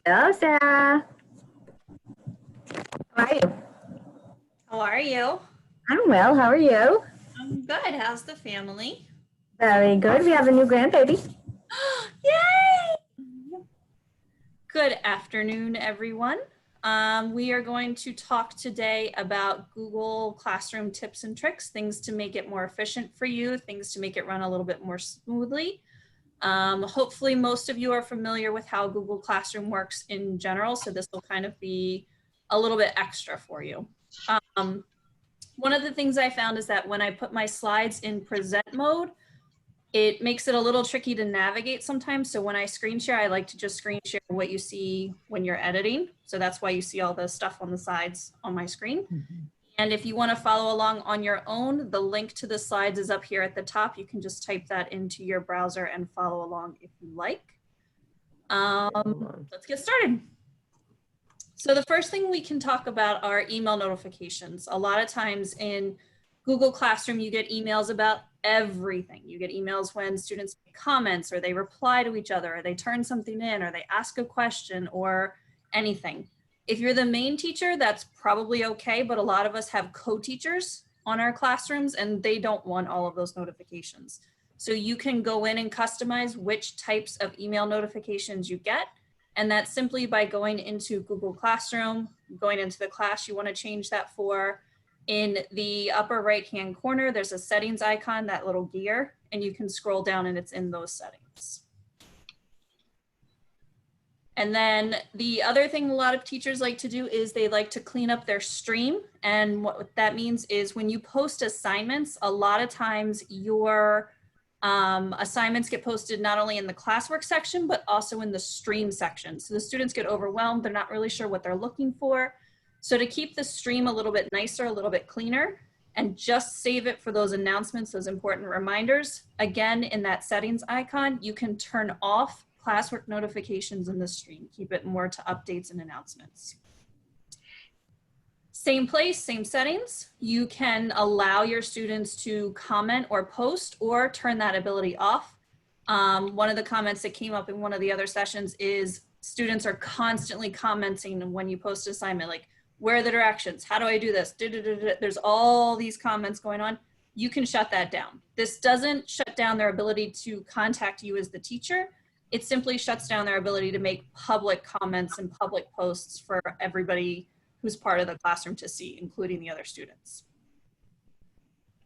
Hello, Sarah. How are you? How are you? I'm well. How are you? I'm good. How's the family? Very good. We have a new grandbaby. Yay! Good afternoon, everyone. We are going to talk today about Google Classroom tips and tricks, things to make it more efficient for you, things to make it run a little bit more smoothly. Hopefully most of you are familiar with how Google Classroom works in general, so this will kind of be a little bit extra for you. One of the things I found is that when I put my slides in present mode, it makes it a little tricky to navigate sometimes. So when I screen share, I like to just screen share what you see when you're editing. So that's why you see all the stuff on the sides on my screen. And if you want to follow along on your own, the link to the slides is up here at the top. You can just type that into your browser and follow along if you like. Let's get started. So the first thing we can talk about are email notifications. A lot of times in Google Classroom, you get emails about everything. You get emails when students make comments or they reply to each other or they turn something in or they ask a question or anything. If you're the main teacher, that's probably okay, but a lot of us have co-teachers on our classrooms and they don't want all of those notifications. So you can go in and customize which types of email notifications you get. And that's simply by going into Google Classroom, going into the class you want to change that for. In the upper right-hand corner, there's a settings icon, that little gear, and you can scroll down and it's in those settings. And then the other thing a lot of teachers like to do is they like to clean up their stream. And what that means is when you post assignments, a lot of times your assignments get posted not only in the classwork section, but also in the stream section. So the students get overwhelmed. They're not really sure what they're looking for. So to keep the stream a little bit nicer, a little bit cleaner, and just save it for those announcements, those important reminders, again, in that settings icon, you can turn off classwork notifications in the stream. Keep it more to updates and announcements. Same place, same settings. You can allow your students to comment or post or turn that ability off. One of the comments that came up in one of the other sessions is students are constantly commenting when you post an assignment, like, where are the directions? How do I do this? There's all these comments going on. You can shut that down. This doesn't shut down their ability to contact you as the teacher. It simply shuts down their ability to make public comments and public posts for everybody who's part of the classroom to see, including the other students.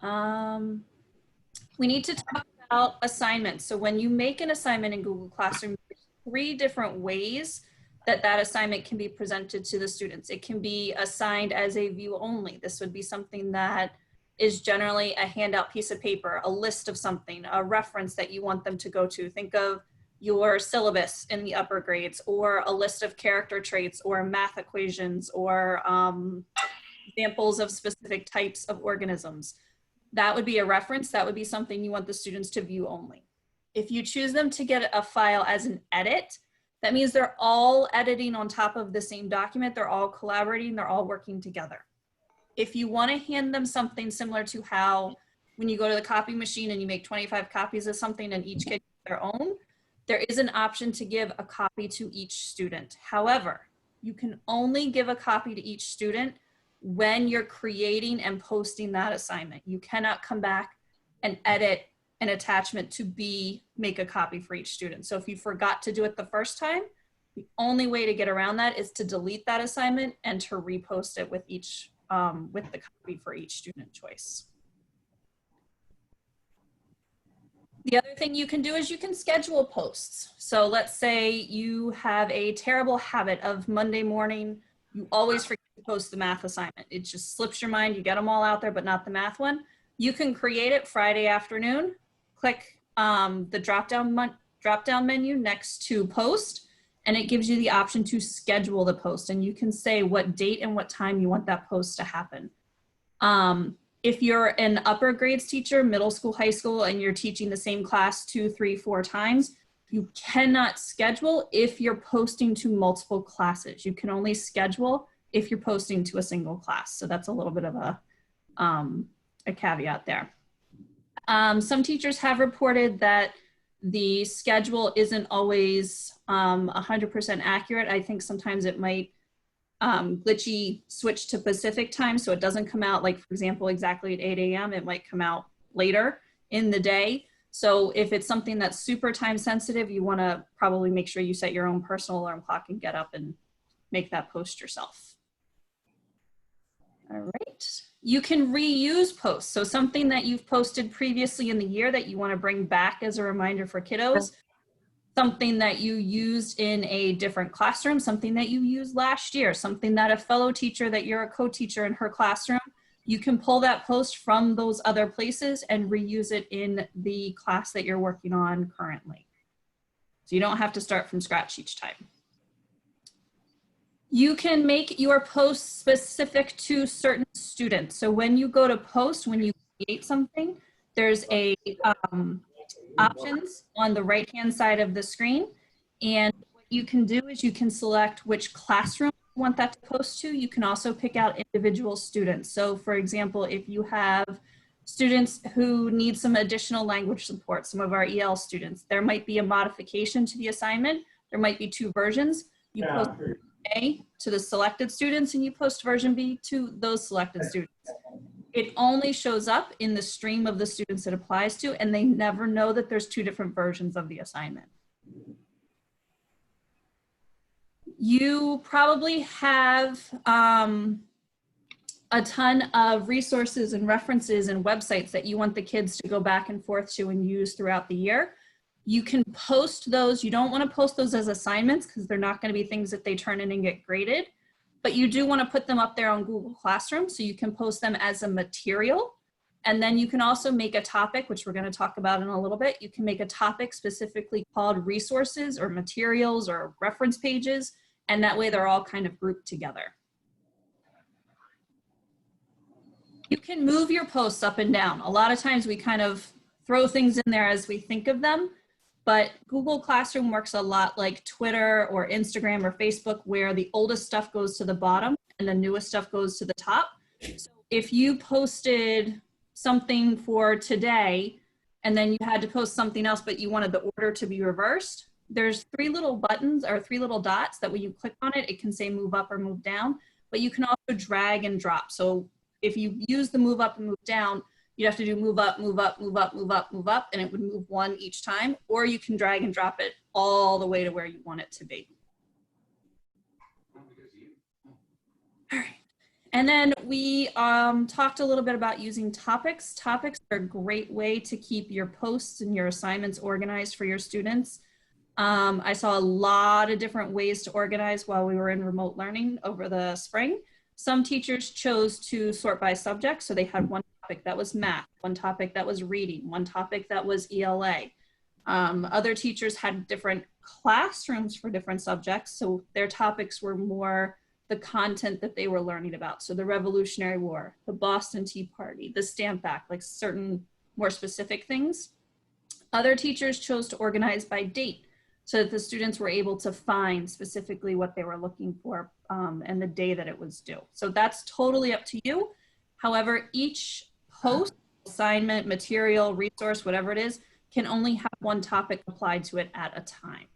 We need to talk about assignments. So when you make an assignment in Google Classroom, there's 3 different ways that assignment can be presented to the students. It can be assigned as a view only. This would be something that is generally a handout piece of paper, a list of something, a reference that you want them to go to. Think of your syllabus in the upper grades, or a list of character traits or math equations or examples of specific types of organisms. That would be a reference. That would be something you want the students to view only. If you choose them to get a file as an edit, that means they're all editing on top of the same document. They're all collaborating. They're all working together. If you want to hand them something similar to how when you go to the copy machine and you make 25 copies of something and each kid gets their own, there is an option to give a copy to each student. However, you can only give a copy to each student when you're creating and posting that assignment. You cannot come back and edit an attachment to make a copy for each student. So if you forgot to do it the first time, the only way to get around that is to delete that assignment and to repost it with with the copy for each student choice. The other thing you can do is you can schedule posts. So let's say you have a terrible habit of Monday morning, you always forget to post the math assignment. It just slips your mind. You get them all out there, but not the math one. You can create it Friday afternoon, click the drop-down menu next to post, and it gives you the option to schedule the post. And you can say what date and what time you want that post to happen. If you're an upper grades teacher, middle school, high school, and you're teaching the same class 2, 3, 4 times, you cannot schedule if you're posting to multiple classes. You can only schedule if you're posting to a single class. So that's a little bit of a caveat there. Some teachers have reported that the schedule isn't always 100% accurate. I think sometimes it might glitchy switch to Pacific time, so it doesn't come out, like, for example, exactly at 8 a.m. It might come out later in the day. So if it's something that's super time sensitive, you want to probably make sure you set your own personal alarm clock and get up and make that post yourself. All right. You can reuse posts. So something that you've posted previously in the year that you want to bring back as a reminder for kiddos, something that you used in a different classroom, something that you used last year, something that a fellow teacher that you're a co-teacher in her classroom, you can pull that post from those other places and reuse it in the class that you're working on currently. So you don't have to start from scratch each time. You can make your posts specific to certain students. So when you go to post, when you create something, there's a options on the right-hand side of the screen. And what you can do is you can select which classroom you want that to post to. You can also pick out individual students. So for example, if you have students who need some additional language support, some of our EL students, there might be a modification to the assignment. There might be two versions. You post A to the selected students and you post version B to those selected students. It only shows up in the stream of the students it applies to, and they never know that there's two different versions of the assignment. You probably have a ton of resources and references and websites that you want the kids to go back and forth to and use throughout the year. You can post those. You don't want to post those as assignments because they're not going to be things that they turn in and get graded. But you do want to put them up there on Google Classroom, so you can post them as a material. And then you can also make a topic, which we're going to talk about in a little bit. You can make a topic specifically called resources or materials or reference pages, and that way they're all kind of grouped together. You can move your posts up and down. A lot of times we kind of throw things in there as we think of them, but Google Classroom works a lot like Twitter or Instagram or Facebook, where the oldest stuff goes to the bottom and the newest stuff goes to the top. So if you posted something for today and then you had to post something else, but you wanted the order to be reversed, there's three little buttons or three little dots that when you click on it, it can say move up or move down, but you can also drag and drop. So if you use the move up and move down, you'd have to do move up, move up, move up, move up, move up, and it would move one each time, or you can drag and drop it all the way to where you want it to be. All right. And then we talked a little bit about using topics. Topics are a great way to keep your posts and your assignments organized for your students. I saw a lot of different ways to organize while we were in remote learning over the spring. Some teachers chose to sort by subject. So they had one topic that was math, one topic that was reading, one topic that was ELA. Other teachers had different classrooms for different subjects. So their topics were more the content that they were learning about. So the Revolutionary War, the Boston Tea Party, the Stamp Act, like certain more specific things. Other teachers chose to organize by date so that the students were able to find specifically what they were looking for and the day that it was due. So that's totally up to you. However, each post, assignment, material, resource, whatever it is, can only have one topic applied to it at a time.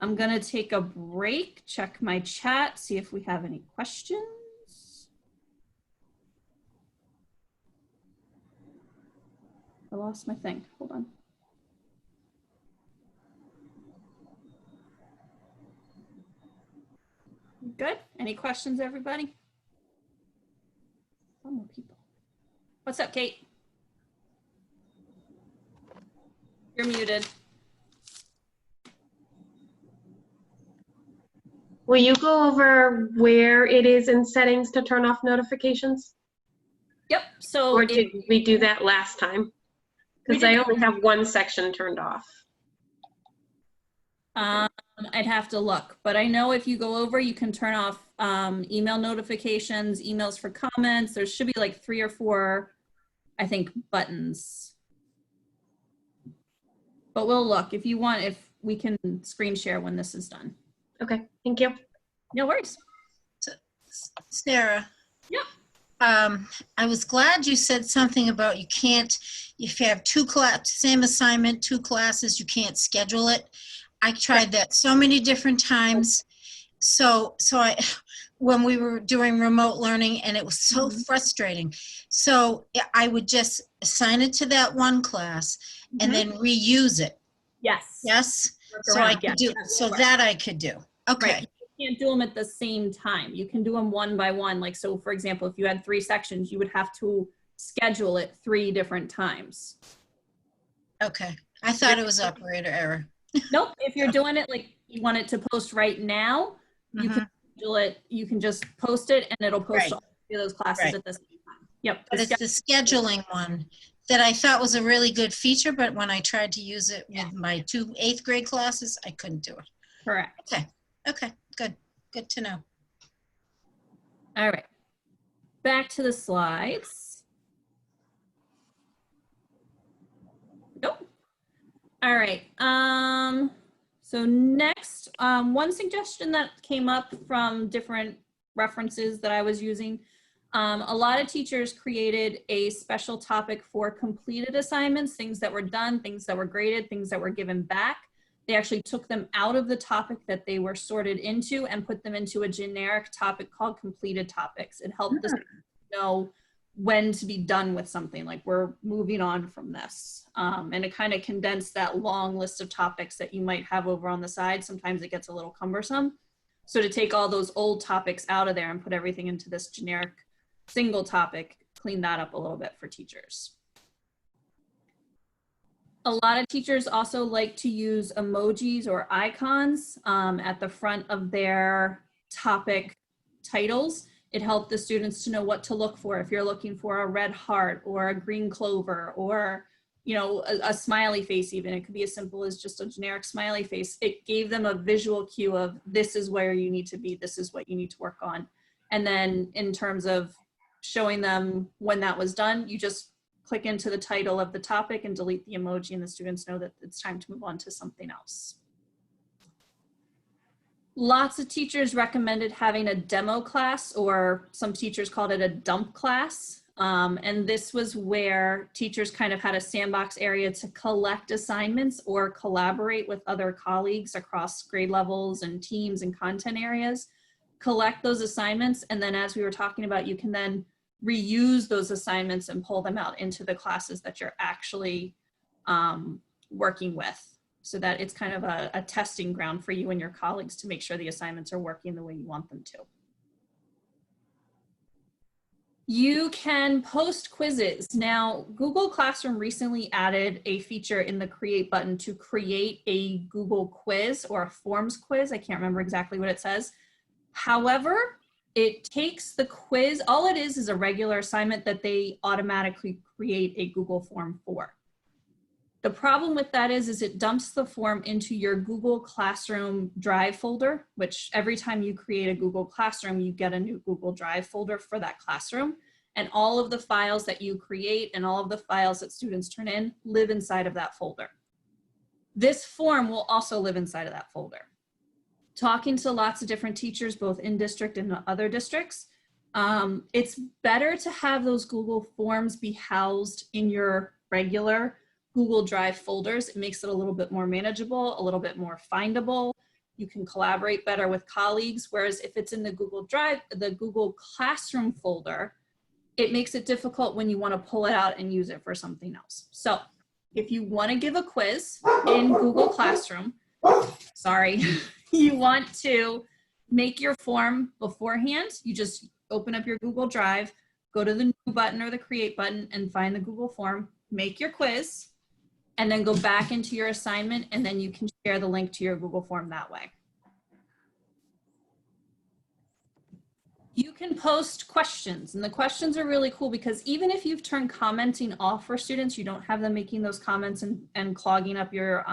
I'm gonna take a break, check my chat, see if we have any questions. I lost my thing, hold on. Good, any questions, everybody? One more people. What's up, Kate? You're muted. Will you go over where it is in settings to turn off notifications? Yep, so. Or did we do that last time? Because I only have one section turned off. I'd have to look, but I know if you go over, you can turn off email notifications, emails for comments. There should be like 3 or 4, I think, buttons. But we'll look if you want, if we can screen share when this is done. Okay, thank you. No worries. So, Sarah. Yep. I was glad you said something about you can't, if you have same assignment, 2 classes, you can't schedule it. I tried that so many different times. So when we were doing remote learning, and it was so frustrating. So I would just assign it to that one class and then reuse it. Yes. Yes. Work So I around, could yes. do, so that I could do. Okay. Right. You can't do them at the same time. You can do them one by one. Like, so for example, if you had 3 sections, you would have to schedule it 3 different times. Okay. I thought it was operator error. Nope. If you're doing it like you want it to post right now, you can schedule it. You can just post it and it'll post to all 3 of those classes at the same time. Yep. But it's the scheduling one that I thought was a really good feature, but when I tried to use it with my 2 8th grade classes, I couldn't do it. Correct. Okay. Okay. Good. Good to know. All right. Back to the slides. Nope. All right. So next, one suggestion that came up from different references that I was using, a lot of teachers created a special topic for completed assignments, things that were done, things that were graded, things that were given back. They actually took them out of the topic that they were sorted into and put them into a generic topic called completed topics. It helped the students know when to be done with something, like we're moving on from this. And it kind of condensed that long list of topics that you might have over on the side. Sometimes it gets a little cumbersome. So to take all those old topics out of there and put everything into this generic single topic, clean that up a little bit for teachers. A lot of teachers also like to use emojis or icons at the front of their topic titles. It helped the students to know what to look for. If you're looking for a red heart or a green clover or, you know, a smiley face even, it could be as simple as just a generic smiley face. It gave them a visual cue of this is where you need to be, this is what you need to work on. And then in terms of showing them when that was done, you just click into the title of the topic and delete the emoji, and the students know that it's time to move on to something else. Lots of teachers recommended having a demo class, or some teachers called it a dump class. And this was where teachers kind of had a sandbox area to collect assignments or collaborate with other colleagues across grade levels and teams and content areas, collect those assignments. And then as we were talking about, you can then reuse those assignments and pull them out into the classes that you're actually working with, so that it's kind of a testing ground for you and your colleagues to make sure the assignments are working the way you want them to. You can post quizzes. Now, Google Classroom recently added a feature in the Create button to create a Google quiz or a Forms quiz. I can't remember exactly what it says. However, it takes the quiz, all it is a regular assignment that they automatically create a Google form for. The problem with that is it dumps the form into your Google Classroom Drive folder, which every time you create a Google Classroom, you get a new Google Drive folder for that classroom. And all of the files that you create and all of the files that students turn in live inside of that folder. This form will also live inside of that folder. Talking to lots of different teachers, both in district and other districts, it's better to have those Google Forms be housed in your regular Google Drive folders. It makes it a little bit more manageable, a little bit more findable. You can collaborate better with colleagues, whereas if it's in the Google Drive, the Google Classroom folder, it makes it difficult when you want to pull it out and use it for something else. So if you want to give a quiz in Google Classroom, sorry, you want to make your form beforehand, you just open up your Google Drive, go to the New button or the Create button and find the Google form, make your quiz, and then go back into your assignment, and then you can share the link to your Google form that way. You can post questions, and the questions are really cool because even if you've turned commenting off for students, you don't have them making those comments and clogging up your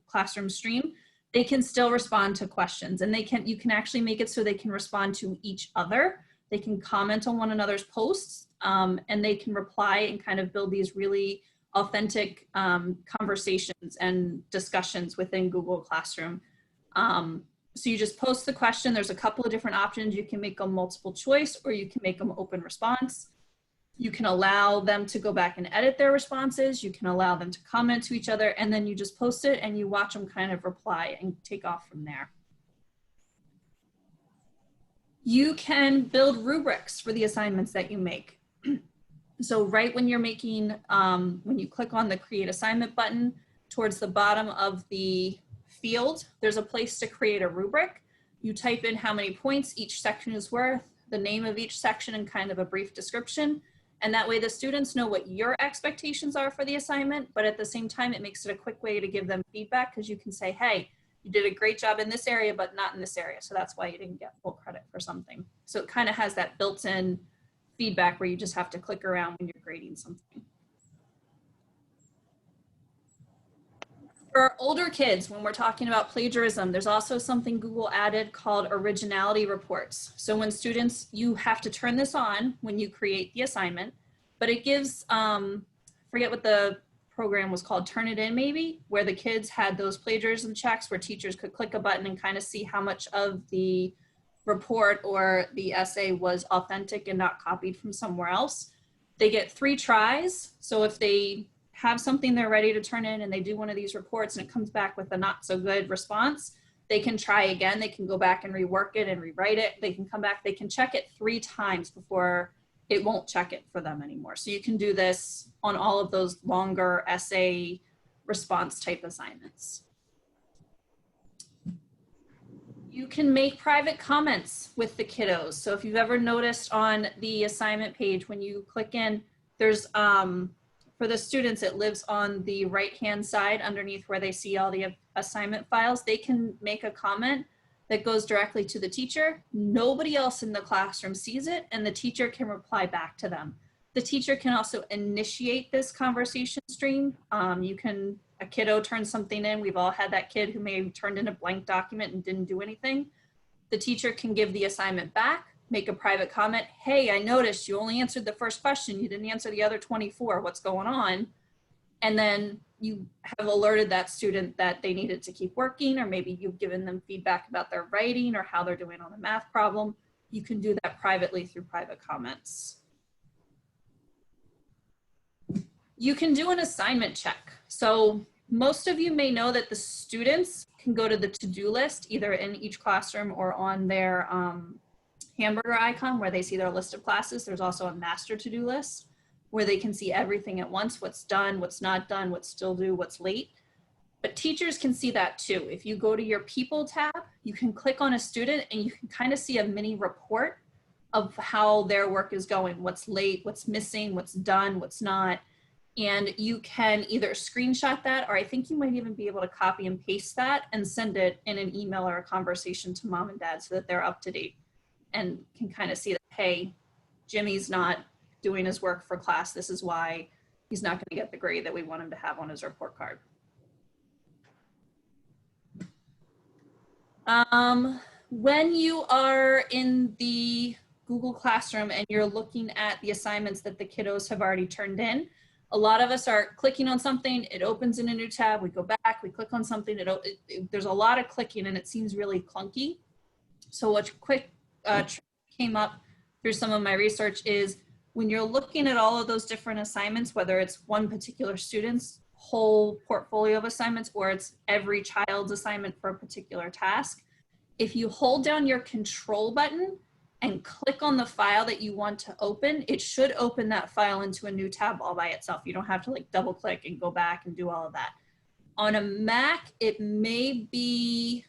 classroom stream, they can still respond to questions, and you can actually make it so they can respond to each other. They can comment on one another's posts, and they can reply and kind of build these really authentic conversations and discussions within Google Classroom. So you just post the question. There's a couple of different options. You can make them multiple choice or you can make them open response. You can allow them to go back and edit their responses. You can allow them to comment to each other, and then you just post it and you watch them kind of reply and take off from there. You can build rubrics for the assignments that you make. So right when you're making, when you click on the create assignment button, towards the bottom of the field, there's a place to create a rubric. You type in how many points each section is worth, the name of each section, and kind of a brief description. And that way the students know what your expectations are for the assignment, but at the same time, it makes it a quick way to give them feedback, because you can say, hey, you did a great job in this area, but not in this area. So that's why you didn't get full credit for something. So it kind of has that built-in feedback where you just have to click around when you're grading something. For older kids, when we're talking about plagiarism, there's also something Google added called originality reports. So when students, you have to turn this on when you create the assignment, but it gives, forget what the program was called, Turnitin maybe, where the kids had those plagiarism checks where teachers could click a button and kind of see how much of the report or the essay was authentic and not copied from somewhere else. They get 3 tries. So if they have something they're ready to turn in and they do one of these reports and it comes back with a not so good response, they can try again. They can go back and rework it and rewrite it. They can come back, they can check it 3 times before it won't check it for them anymore. So you can do this on all of those longer essay response type assignments. You can make private comments with the kiddos. So if you've ever noticed on the assignment page, when you click in, there's, for the students, it lives on the right-hand side underneath where they see all the assignment files. They can make a comment that goes directly to the teacher. Nobody else in the classroom sees it, and the teacher can reply back to them. The teacher can also initiate this conversation stream. A kiddo turns something in. We've all had that kid who may have turned in a blank document and didn't do anything. The teacher can give the assignment back, make a private comment. Hey, I noticed you only answered the first question. You didn't answer the other 24. What's going on? And then you have alerted that student that they needed to keep working, or maybe you've given them feedback about their writing or how they're doing on a math problem. You can do that privately through private comments. You can do an assignment check. So most of you may know that the students can go to the to-do list either in each classroom or on their hamburger icon where they see their list of classes. There's also a master to-do list where they can see everything at once, what's done, what's not done, what's still due, what's late. But teachers can see that too. If you go to your people tab, you can click on a student and you can kind of see a mini report of how their work is going, what's late, what's missing, what's done, what's not. And you can either screenshot that, or I think you might even be able to copy and paste that and send it in an email or a conversation to mom and dad so that they're up to date and can kind of see that, hey, Jimmy's not doing his work for class. This is why he's not going to get the grade that we want him to have on his report card. When you are in the Google Classroom and you're looking at the assignments that the kiddos have already turned in, a lot of us are clicking on something, it opens in a new tab, we go back, we click on something, there's a lot of clicking and it seems really clunky. So what quick came up through some of my research is when you're looking at all of those different assignments, whether it's one particular student's whole portfolio of assignments or it's every child's assignment for a particular task, if you hold down your control button and click on the file that you want to open, it should open that file into a new tab all by itself. You don't have to like double click and go back and do all of that. On a Mac, it may be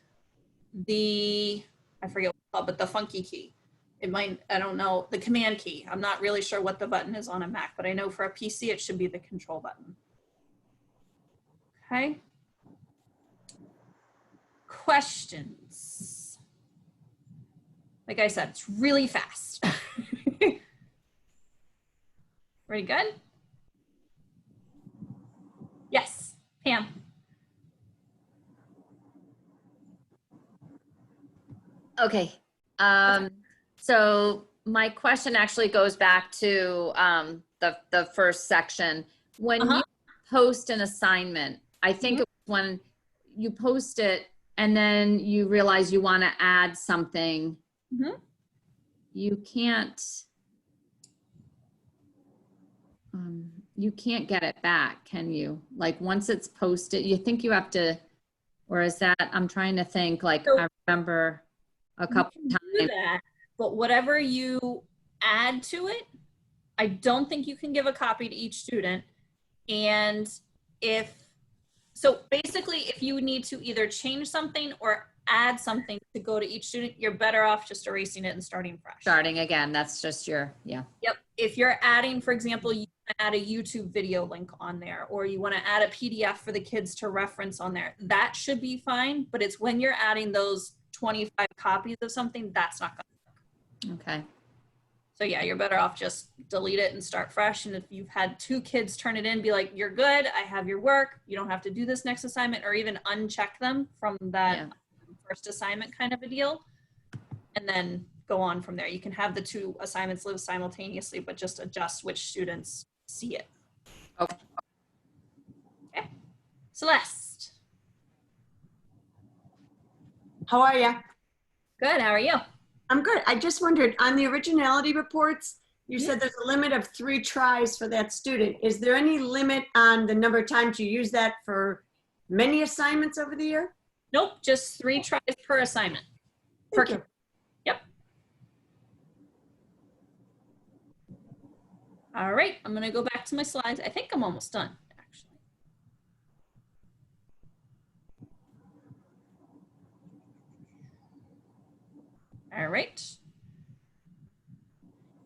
the, I forget what it's called, but the funky key. It might, I don't know, the command key. I'm not really sure what the button is on a Mac, but I know for a PC, it should be the control button. Okay. Questions? Like I said, it's really fast. Pretty good? Yes, Pam. Okay. So my question actually goes back to the first section. When you post an assignment, I think it was when you post it and then you realize you want to add something, you can't, you can't get it back, can you? Like once it's posted, you think you have to, or is that, I'm trying to think, like So- I remember a couple You can do times. that, but whatever you add to it, I don't think you can give a copy to each student. And so basically, if you need to either change something or add something to go to each student, you're better off just erasing it and starting fresh. Starting again, that's just your, yeah. Yep. If you're adding, for example, you add a YouTube video link on there, or you want to add a PDF for the kids to reference on there, that should be fine. But it's when you're adding those 25 copies of something, that's not going to. Okay. So yeah, you're better off just delete it and start fresh. And if you've had 2 kids turn it in, be like, you're good, I have your work, you don't have to do this next assignment, or even uncheck them from that first assignment kind of a deal. And then go on from there. You can have the 2 assignments live simultaneously, but just adjust which students see it. Okay. Okay. Celeste. How are you? Good, how are you? I'm good. I just wondered, on the originality reports, you said there's a limit of 3 tries for that student. Is there any limit on the number of times you use that for many assignments over the year? Nope, just 3 tries per assignment. Thank you. Yep. All right, I'm gonna go back to my slides. I think I'm almost done, actually. All right.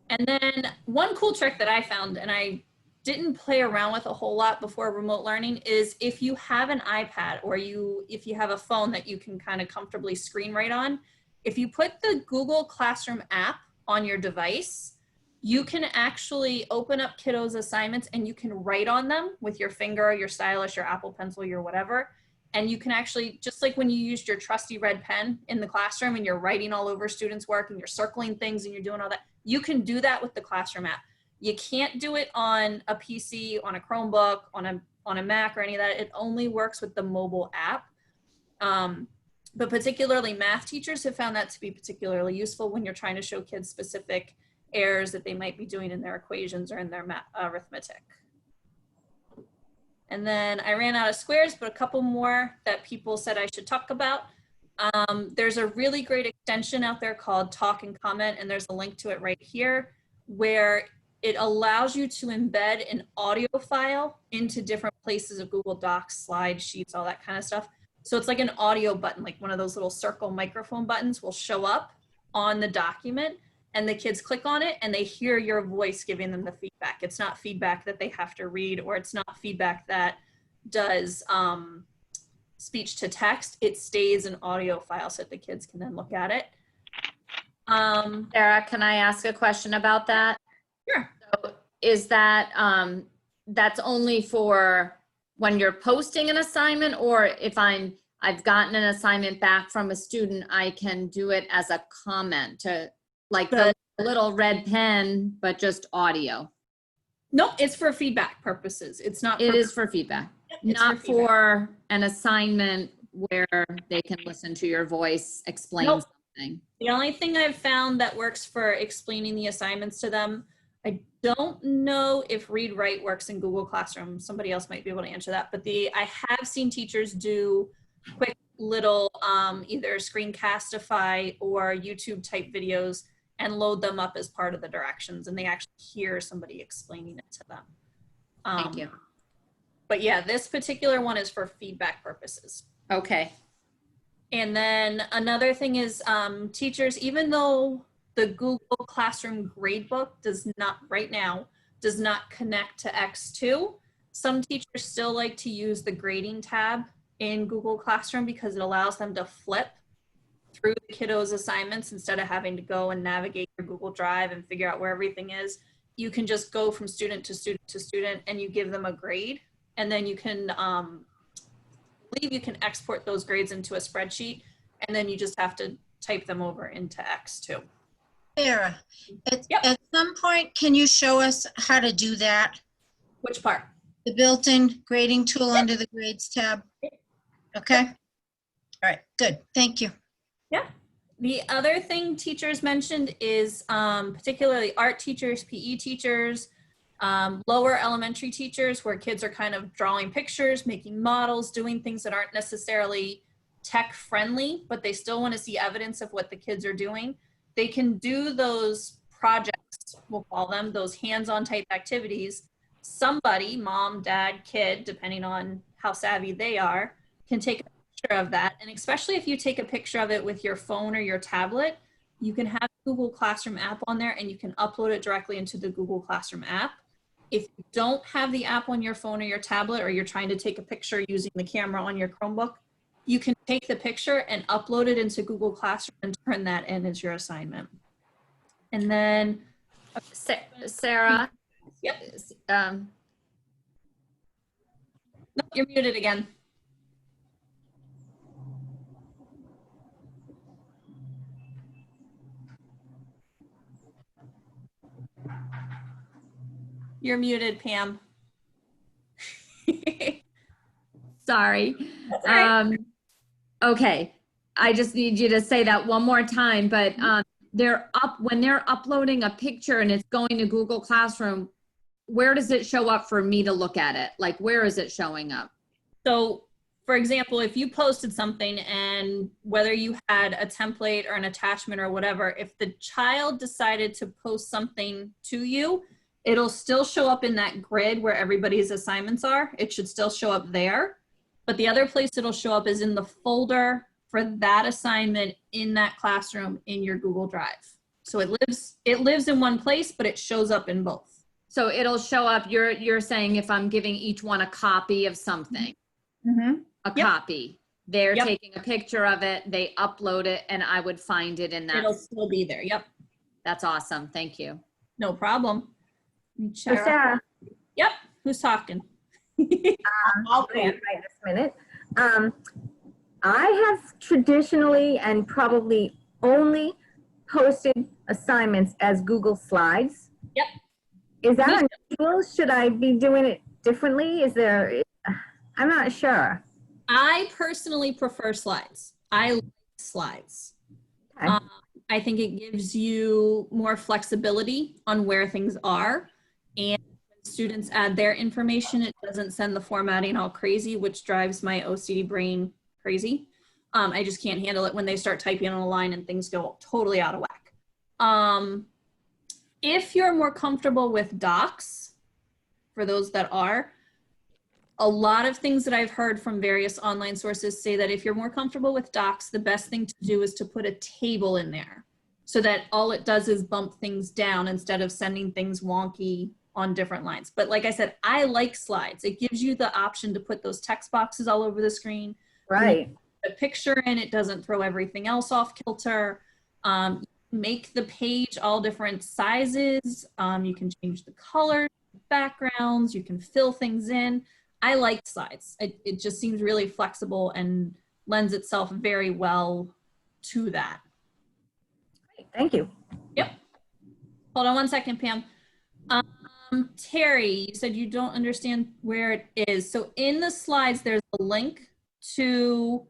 And then one cool trick that I found, and I didn't play around with a whole lot before remote learning, is if you have an iPad or if you have a phone that you can kind of comfortably screen write on, if you put the Google Classroom app on your device, you can actually open up kiddos' assignments and you can write on them with your finger, your stylus, your Apple Pencil, your whatever. And you can actually, just like when you used your trusty red pen in the classroom and you're writing all over students' work and you're circling things and you're doing all that, you can do that with the Classroom app. You can't do it on a PC, on a Chromebook, on a Mac or any of that. It only works with the mobile app. But particularly math teachers have found that to be particularly useful when you're trying to show kids specific errors that they might be doing in their equations or in their arithmetic. And then I ran out of squares, but a couple more that people said I should talk about. There's a really great extension out there called Talk and Comment, and there's a link to it right here, where it allows you to embed an audio file into different places of Google Docs, slides, sheets, all that kind of stuff. So it's like an audio button, like one of those little circle microphone buttons will show up on the document, and the kids click on it and they hear your voice giving them the feedback. It's not feedback that they have to read, or it's not feedback that does speech to text. It stays an audio file so that the kids can then look at it. Sarah, can I ask a question about that? Sure. So is that, that's only for when you're posting an assignment, or if I've gotten an assignment back from a student, I can do it as a comment to, like the little red pen, but just audio? No, it's for feedback purposes. It's not. It is for feedback, It's not for feedback. for an assignment where they can listen to your voice explain Nope. something. The only thing I've found that works for explaining the assignments to them, I don't know if read write works in Google Classroom. Somebody else might be able to answer that. But I have seen teachers do quick little either Screencastify or YouTube type videos and load them up as part of the directions, and they actually hear somebody explaining it to them. Thank you. But yeah, this particular one is for feedback purposes. Okay. And then another thing is teachers, even though the Google Classroom gradebook does not right now, does not connect to X2, some teachers still like to use the grading tab in Google Classroom because it allows them to flip through the kiddos' assignments instead of having to go and navigate your Google Drive and figure out where everything is. You can just go from student to student to student and you give them a grade, and then you can believe you can export those grades into a spreadsheet, and then you just have to type them over into X2. Sarah, Yep. at some point, can you show us how to do that? Which part? The built-in grading tool under the grades tab? Okay. All right, good. Thank you. Yeah. The other thing teachers mentioned is particularly art teachers, PE teachers, Lower elementary teachers where kids are kind of drawing pictures, making models, doing things that aren't necessarily tech friendly, but they still want to see evidence of what the kids are doing. They can do those projects, we'll call them, those hands-on type activities. Somebody, mom, dad, kid, depending on how savvy they are, can take a picture of that. And especially if you take a picture of it with your phone or your tablet, you can have Google Classroom app on there and you can upload it directly into the Google Classroom app. If you don't have the app on your phone or your tablet, or you're trying to take a picture using the camera on your Chromebook, you can take the picture and upload it into Google Classroom and turn that in as your assignment. And then, Sarah? Yep. Um, No, you're muted again. You're muted, Pam. sorry. That's all right. Okay, I just need you to say that one more time, but when they're uploading a picture and it's going to Google Classroom, where does it show up for me to look at it? Like, where is it showing up? So, for example, if you posted something and whether you had a template or an attachment or whatever, if the child decided to post something to you, it'll still show up in that grid where everybody's assignments are. It should still show up there. But the other place it'll show up is in the folder for that assignment in that classroom in your Google Drive. So it lives in one place, but it shows up in both. So it'll show up, you're saying if I'm giving each one a copy of something, a Yep. copy, they're Yep. taking a picture of it, they upload it, and I would find it in that. It'll still be there. Yep. That's awesome. Thank you. No problem. So Sarah, Yep. Who's talking? I'll right this minute. I have traditionally and probably only posted assignments as Google Slides. Yep. Is that unusual? Should I be doing it differently? I'm not sure. I personally prefer slides. I like slides. Okay. I think it gives you more flexibility on where things are. And when students add their information, it doesn't send the formatting all crazy, which drives my OCD brain crazy. I just can't handle it when they start typing on a line and things go totally out of whack. If you're more comfortable with docs, for those that are, a lot of things that I've heard from various online sources say that if you're more comfortable with docs, the best thing to do is to put a table in there so that all it does is bump things down instead of sending things wonky on different lines. But like I said, I like slides. It gives you the option to put those text boxes all over the screen. Right. A picture in, it doesn't throw everything else off kilter. Make the page all different sizes. You can change the colors, backgrounds, you can fill things in. I like slides. It just seems really flexible and lends itself very well to that. Great. Thank you. Yep. Hold on one second, Pam. Terry, you said you don't understand where it is. So in the slides, there's a link to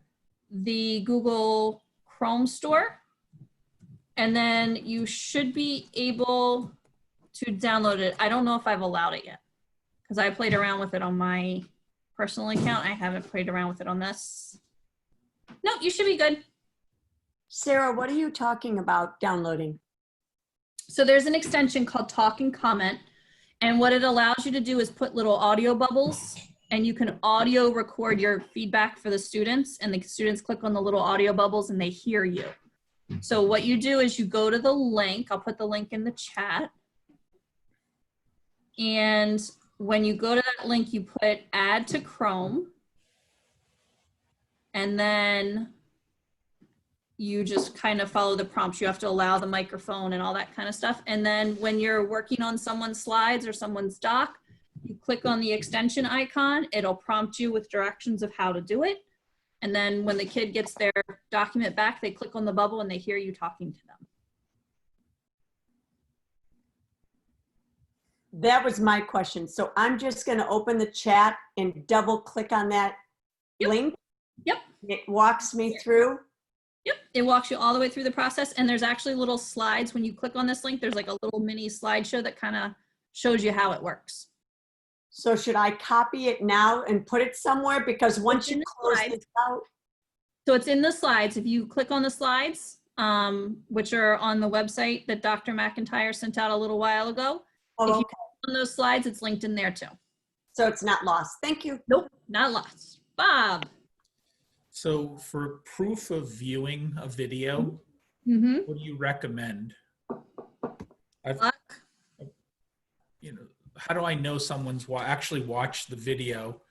the Google Chrome store. And then you should be able to download it. I don't know if I've allowed it yet because I played around with it on my personal account. I haven't played around with it on this. No, you should be good. Sarah, what are you talking about downloading? So there's an extension called Talk and Comment. And what it allows you to do is put little audio bubbles, and you can audio record your feedback for the students, and the students click on the little audio bubbles and they hear you. So what you do is you go to the link. I'll put the link in the chat. And when you go to that link, you put add to Chrome. And then you just kind of follow the prompts. You have to allow the microphone and all that kind of stuff. And then when you're working on someone's slides or someone's doc, you click on the extension icon. It'll prompt you with directions of how to do it. And then when the kid gets their document back, they click on the bubble and they hear you talking to them. That was my question. So I'm just going to open the chat and double click on that link. Yep. It walks me through. Yep. It walks you all the way through the process. And there's actually little slides. When you click on this link, there's like a little mini slideshow that kind of shows you how it works. So should I copy it now and put it somewhere? Because once in you the close slides. this out, So it's in the slides. If you click on the slides, which are on the website that Dr. McIntyre sent out a little while ago, oh, if you okay. click on those slides, it's linked in there too. So it's not lost. Thank you. Nope, not lost. Bob. So for proof of viewing a video, Mm-hmm. what do you recommend? You know, how do I know someone's actually watched the video?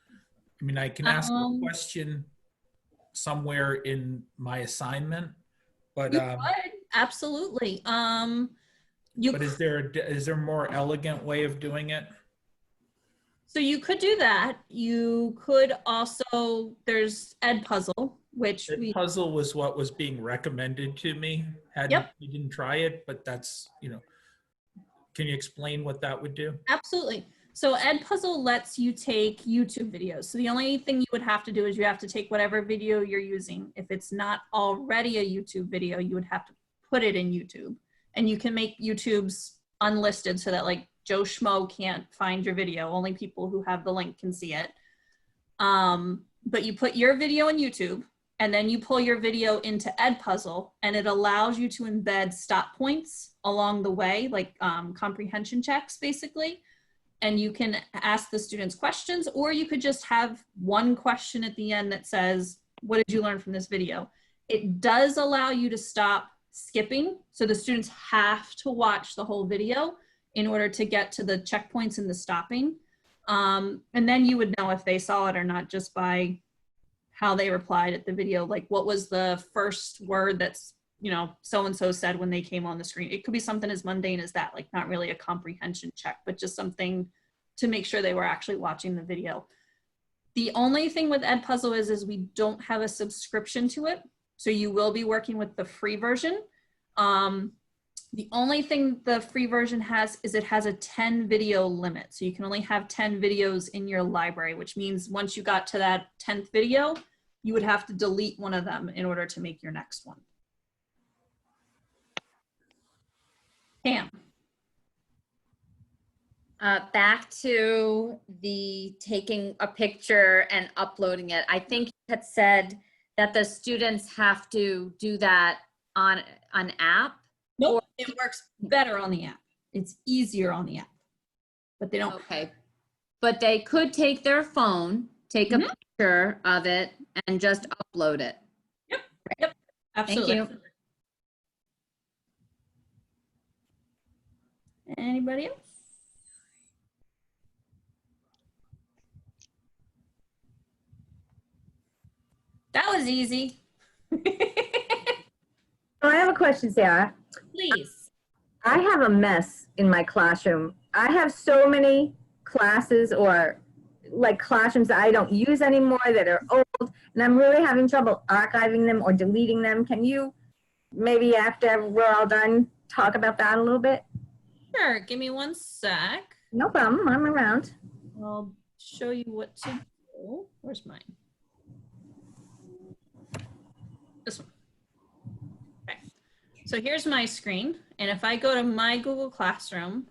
I mean, I can ask a question somewhere in my assignment, but You could, absolutely. You but is there a more elegant way of doing it? So you could do that. You could also, there's Edpuzzle, which The puzzle was what was being recommended to me. We didn't try it, but that's, you know, can you explain what that would do? Absolutely. So Edpuzzle lets you take YouTube videos. So the only thing you would have to do is you have to take whatever video you're using. If it's not already a YouTube video, you would have to put it in YouTube. And you can make YouTube's unlisted so that like Joe Schmo can't find your video. Only people who have the link can see it. But you put your video in YouTube and then you pull your video into Edpuzzle and it allows you to embed stop points along the way, like comprehension checks basically. And you can ask the students questions, or you could just have one question at the end that says, what did you learn from this video? It does allow you to stop skipping. So the students have to watch the whole video in order to get to the checkpoints and the stopping. And then you would know if they saw it or not just by how they replied at the video. Like what was the first word that's, you know, so-and-so said when they came on the screen. It could be something as mundane as that, like not really a comprehension check, but just something to make sure they were actually watching the video. The only thing with Edpuzzle is we don't have a subscription to it. So you will be working with the free version. The only thing the free version has is it has a 10 video limit. So you can only have 10 videos in your library, which means once you got to that 10th video, you would have to delete one of them in order to make your next one. Pam. Back to the taking a picture and uploading it. I think you had said that the students have to do that on an app. Nope, it works better on the app. It's easier on the app, but they don't. Okay, but they could take their phone, take a picture of it, and just upload it. Yep, absolutely. Thank you. Anybody else? That was easy. I have a question, Sarah. Please. I have a mess in my classroom. I have so many classes or like classrooms that I don't use anymore that are old, and I'm really having trouble archiving them or deleting them. Can you maybe after we're all done talk about that a little bit? Sure, give me one sec. No problem, I'm around. I'll show you what to do. Where's mine? This one. Okay. So here's my screen. And if I go to my Google Classroom,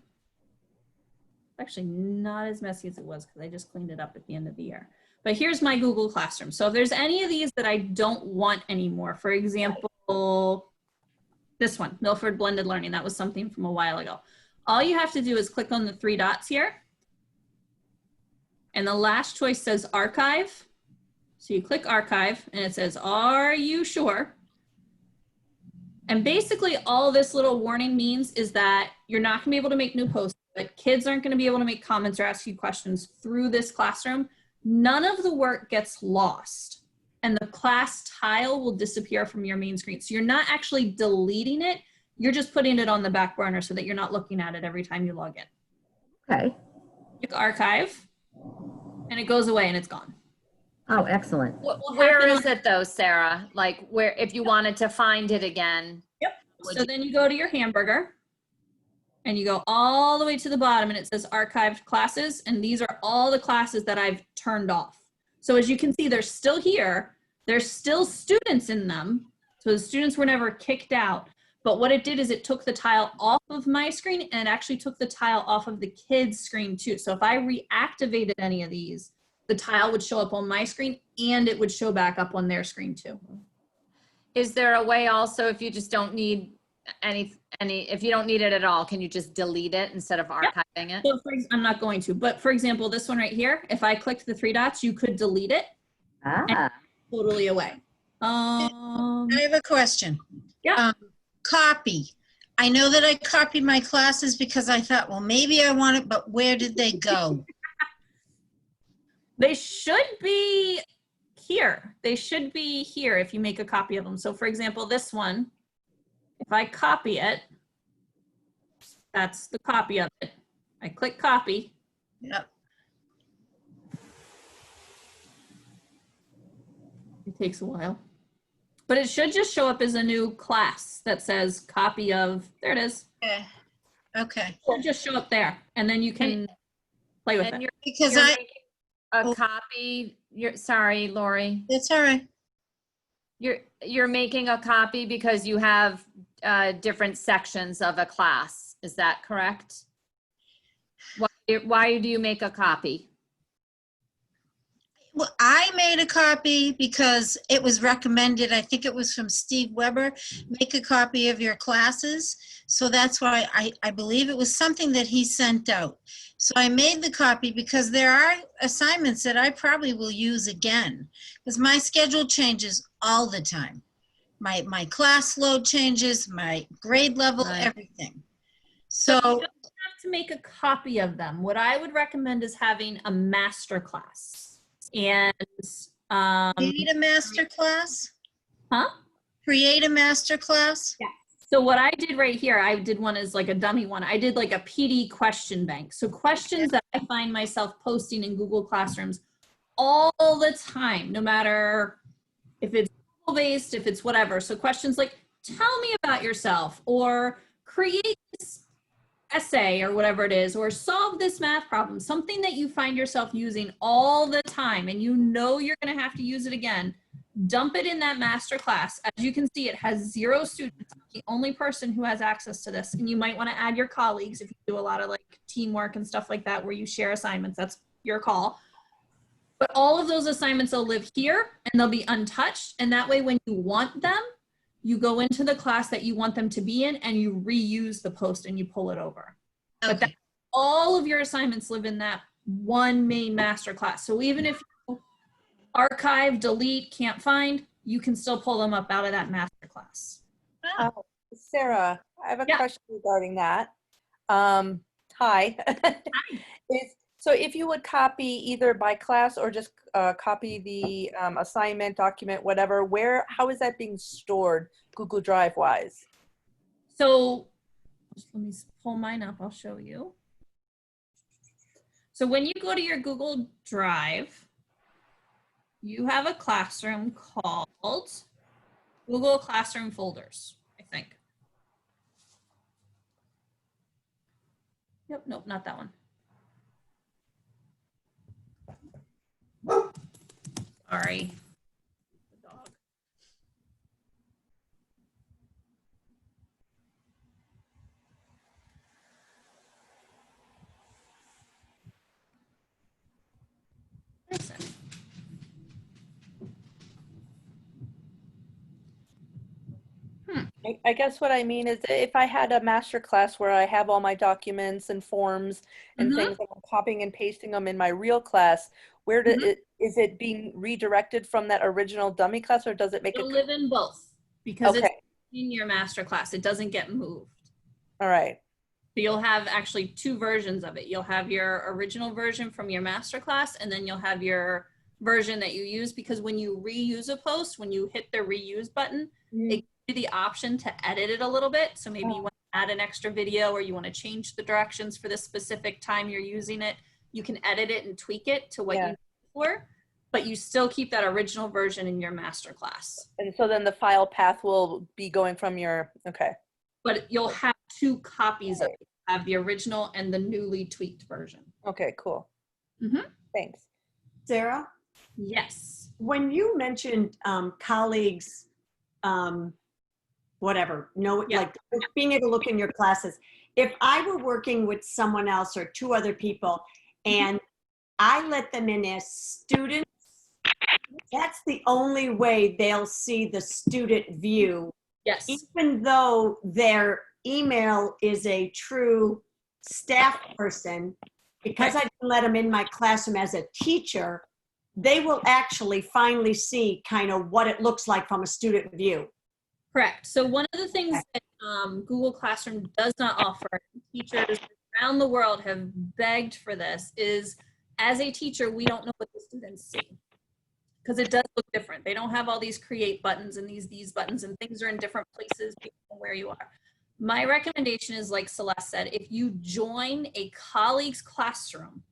actually not as messy as it was because I just cleaned it up at the end of the year. But here's my Google Classroom. So if there's any of these that I don't want anymore, for example, this one, Milford Blended Learning, that was something from a while ago. All you have to do is click on the 3 dots here. And the last choice says archive. So you click archive and it says, are you sure? And basically all this little warning means is that you're not gonna be able to make new posts, but kids aren't gonna be able to make comments or ask you questions through this classroom. None of the work gets lost and the class tile will disappear from your main screen. So you're not actually deleting it, you're just putting it on the back burner so that you're not looking at it every time you log in. Okay. Click archive and it goes away and it's gone. Oh, excellent. Where is it though, Sarah? Like where, if you wanted to find it again? Yep. So then you go to your hamburger and you go all the way to the bottom and it says archived classes. And these are all the classes that I've turned off. So as you can see, they're still here. There's still students in them. So the students were never kicked out, But what it did is it took the tile off of my screen and it actually took the tile off of the kids' screen too. So if I reactivated any of these, the tile would show up on my screen and it would show back up on their screen too. Is there a way also, if you just don't need if you don't need it at all, can you just delete it instead of archiving it? So I'm not going to, but for example, this one right here, if I clicked the 3 dots, you could delete it. Ah, Totally away. I have a question. Yeah. Copy. I know that I copied my classes because I thought, well, maybe I want it, but where did they go? They should be here. They should be here if you make a copy of them. So for example, this one, if I copy it, that's the copy of it. I click copy. Yep. It takes a while. But it should just show up as a new class that says copy of, there it is. Okay. It should just show up there and then you can play with And it. Because you're making a copy. Sorry, Lori. It's all right. You're making a copy because you have different sections of a class. Is that correct? Why do you make a copy? Well, I made a copy because it was recommended, I think it was from Steve Weber, make a copy of your classes. So that's why I believe it was something that he sent out. So I made the copy because there are assignments that I probably will use again because my schedule changes all the time. My class load changes, my grade level, Right. everything. So you So don't have to make a copy of them. What I would recommend is having a master class. And you need a master class? huh? Create a master class? Yeah. So what I did right here, I did one as like a dummy one. I did like a PD question bank. So questions that I find myself posting in Google Classrooms all the time, no matter if it's Google-based, if it's whatever. So questions like, tell me about yourself, or create this essay or whatever it is, or solve this math problem, something that you find yourself using all the time and you know you're going to have to use it again. Dump it in that master class. As you can see, it has 0 students. I'm the only person who has access to this. And you might want to add your colleagues if you do a lot of like teamwork and stuff like that where you share assignments. That's your call. But all of those assignments will live here and they'll be untouched. And that way, when you want them, you go into the class that you want them to be in and you reuse the post and you pull it over. Okay. But all of your assignments live in that one main master class. So even if you archive, delete, can't find, you can still pull them up out of that master class. Sarah, I have a Yeah. question regarding that. Hi. So if you would copy either by class or just copy the assignment, document, whatever, how is that being stored Google Drive wise? So just let me pull mine up. I'll show you. So when you go to your Google Drive, you have a classroom called Google Classroom Folders, I think. Yep, nope, not that one. Sorry. The dog. Listen. I guess what I mean is if I had a master class where I have all my documents and forms and things, and I'm copying and pasting them in my real class, where is it being redirected from that original dummy class, or does it make It'll it? live in both because it's Okay. in your master class. It doesn't get moved. All right. So you'll have actually 2 versions of it. You'll have your original version from your master class, and then you'll have your version that you use, because when you reuse a post, when you hit the reuse button, it gives you the option to edit it a little bit. So maybe you want to add an extra video, or you want to change the directions for the specific time you're using it. You can edit it and tweak it to what you need it for, but you still keep that original version in your master class. And so then the file path will be going from your, okay. But you'll have 2 copies of it. You have the original and the newly tweaked version. Okay, cool. Thanks. Sarah, Yes. when you mentioned colleagues whatever, Yeah. like being able to look in your classes. If I were working with someone else or two other people and I let them in as students, that's the only way they'll see the student view, Yes. even though their email is a true staff person. Because I didn't let them in my classroom as a teacher, they will actually finally see kind of what it looks like from a student view. Correct. So one of the things that Google Classroom does not offer, teachers around the world have begged for this, is as a teacher, we don't know what the students see because it does look different. They don't have all these create buttons and these buttons, and things are in different places based on where you are. My recommendation is, like Celeste said, if you join a colleague's classroom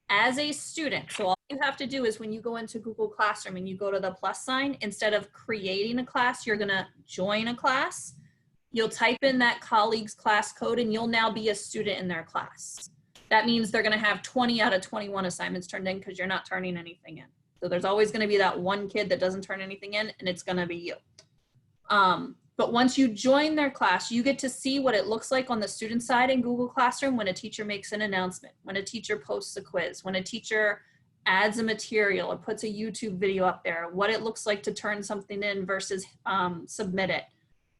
as a student, so all you have to do is when you go into Google Classroom and you go to the plus sign, instead of creating a class, you're gonna join a class. You'll type in that colleague's class code and you'll now be a student in their class. That means they're gonna have 20 out of 21 assignments turned in because you're not turning anything in. So there's always gonna be that one kid that doesn't turn anything in, and it's gonna be you. But once you join their class, you get to see what it looks like on the student side in Google Classroom when a teacher makes an announcement, when a teacher posts a quiz, when a teacher adds a material or puts a YouTube video up there, what it looks like to turn something in versus submit it.